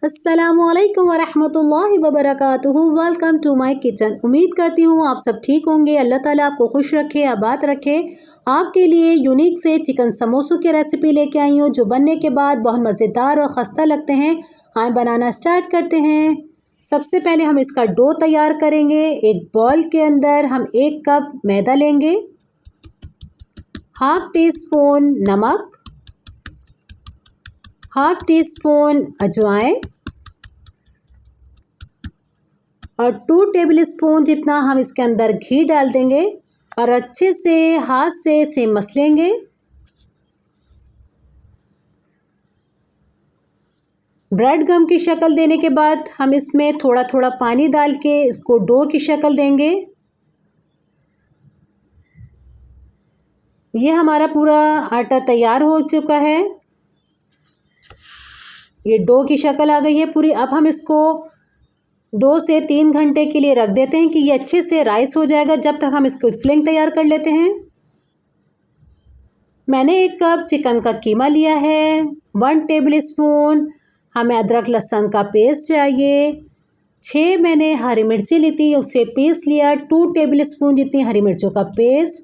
अस्सलामुअलैकुम वरहमतुल्लाहि वबरकातुहू। Welcome to my kitchen. उम्मीद करती हूँ आप सब ठीक होंगे। अल्लाह ताला आपको खुश रखे, आबाद रखे। आपके लिए यूनिक से चिकन समोसों की रेसिपी लेके आई हूँ जो बनने के बाद बहुत मज़ेदार और ख़स्ता लगते हैं। आए बनाना स्टार्ट करते हैं। सबसे पहले हम इसका डो तैयार करेंगे। एक बॉल के अंदर हम 1 कप मैदा लेंगे, हाफ़ टी स्पून नमक, हाफ़ टी स्पून अजवाइन और 2 टेबल स्पून जितना हम इसके अंदर घी डाल देंगे और अच्छे से हाथ से इसे मसलेंगे। ब्रेड गम की शक्ल देने के बाद हम इसमें थोड़ा थोड़ा पानी डाल के इसको डो की शक्ल देंगे। ये हमारा पूरा आटा तैयार हो चुका है। ये डो की शक्ल आ गई है पूरी। अब हम इसको 2 से 3 घंटे के लिए रख देते हैं कि ये अच्छे से राइस हो जाएगा। जब तक हम इसको फिलिंग तैयार कर लेते हैं। मैंने 1 कप चिकन का कीमा लिया है, 1 टेबल स्पून हमें अदरक लहसुन का पेस्ट चाहिए, 6 मैंने हरी मिर्ची ली थी उसे पीस लिया, 2 टेबल स्पून जितनी हरी मिर्चों का पेस्ट,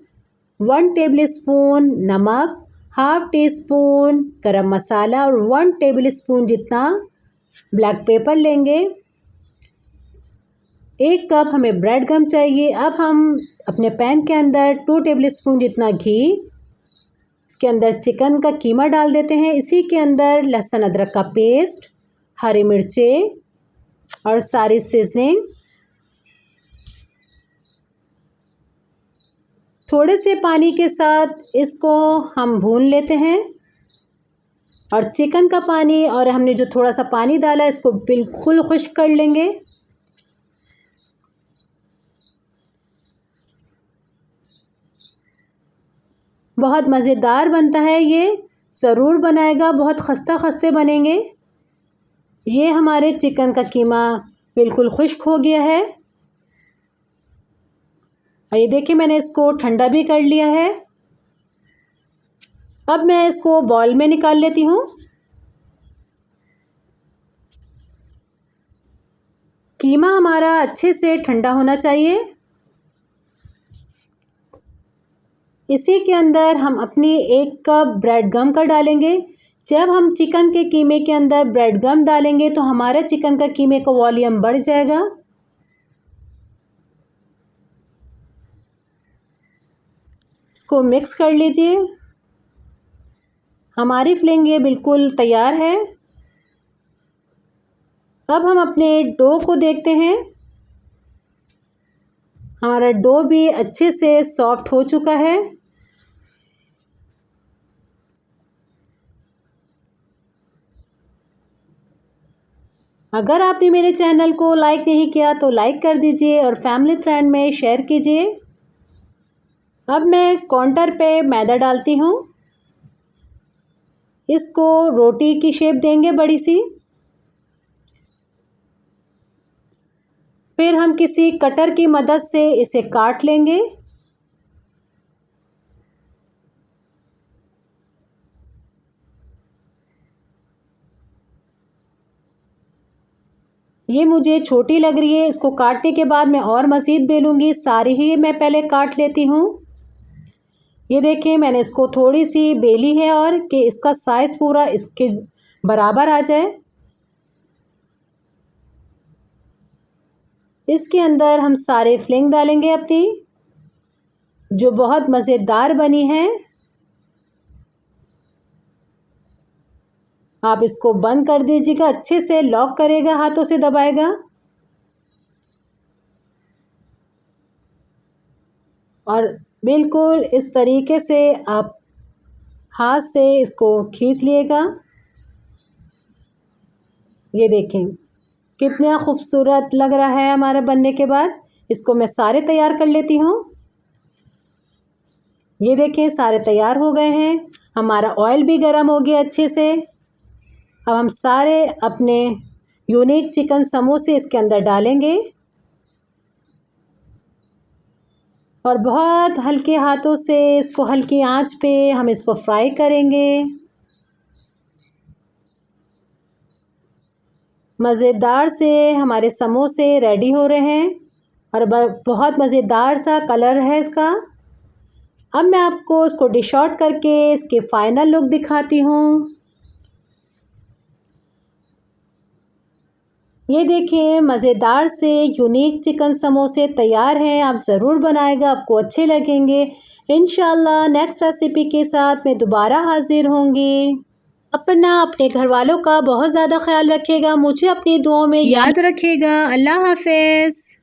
1 टेबल स्पून नमक, हाफ़ टी स्पून गरम मसाला और 1 टेबल स्पून जितना ब्लैक पेपर लेंगे। 1 कप हमें ब्रेड गम चाहिए। अब हम अपने पैन के अंदर 2 टेबल स्पून जितना घी, इसके अंदर चिकन का कीमा डाल देते हैं। इसी के अंदर लहसुन अदरक का पेस्ट, हरी मिर्चें और सारी सीजनिंग, थोड़े से पानी के साथ इसको हम भून लेते हैं। और चिकन का पानी और हमने जो थोड़ा सा पानी डाला इसको बिल्कुल खुश्क कर लेंगे। बहुत मज़ेदार बनता है, ये ज़रूर बनाएगा, बहुत खस्ता खस्ते बनेंगे। ये हमारे चिकन का कीमा बिल्कुल खुश्क हो गया है और ये देखिए मैंने इसको ठंडा भी कर लिया है। अब मैं इसको बॉल में निकाल लेती हूँ। कीमा हमारा अच्छे से ठंडा होना चाहिए। इसी के अंदर हम अपनी 1 कप ब्रेड गम का डालेंगे। जब हम चिकन के कीमे के अंदर ब्रेड गम डालेंगे तो हमारे चिकन का कीमे का वॉल्यूम बढ़ जाएगा। इसको मिक्स कर लीजिए। हमारी फिलिंग ये बिल्कुल तैयार है। अब हम अपने डो को देखते हैं। हमारा डो भी अच्छे से सॉफ्ट हो चुका है। अगर आपने मेरे चैनल को लाइक नहीं किया तो लाइक कर दीजिए और फैमिली फ्रेंड में शेयर कीजिए। अब मैं काउंटर पे मैदा डालती हूँ। इसको रोटी की शेप देंगे बड़ी सी। फिर हम किसी कटर की मदद से इसे काट लेंगे। ये मुझे छोटी लग रही है, इसको काटने के बाद मैं और मज़ीद बेलूँगी। सारी ही मैं पहले काट लेती हूँ। ये देखिए मैंने इसको थोड़ी सी बेली है और कि इसका साइज़ पूरा इसके बराबर आ जाए। इसके अंदर हम सारे फिलिंग डालेंगे अपनी, जो बहुत मज़ेदार बनी है। आप इसको बंद कर दीजिएगा, अच्छे से लॉक करेगा, हाथों से दबाएगा और बिल्कुल इस तरीके से आप हाथ से इसको खींच लिएगा। ये देखें कितना खूबसूरत लग रहा है हमारा बनने के बाद। इसको मैं सारे तैयार कर लेती हूँ। ये देखें सारे तैयार हो गए हैं। हमारा ऑयल भी गर्म हो गया अच्छे से। अब हम सारे अपने यूनिक चिकन समोसे इसके अंदर डालेंगे और बहुत हल्के हाथों से इसको हल्की आंच पे हम इसको फ्राई करेंगे। मज़ेदार से हमारे समोसे रेडी हो रहे हैं और बहुत मज़ेदार सा कलर है इसका। अब मैं आपको इसको डिश आउट करके इसके फाइनल लुक दिखाती हूँ। ये देखिए मज़ेदार से यूनिक चिकन समोसे तैयार हैं। आप ज़रूर बनाएगा, आपको अच्छे लगेंगे। इंशाल्लाह नेक्स्ट रेसिपी के साथ मैं दोबारा हाजिर होंगी। अपने घर वालों का बहुत ज़्यादा ख्याल रखिएगा। मुझे अपनी दुआओं में याद रखिएगा। अल्लाह हाफ़िज़।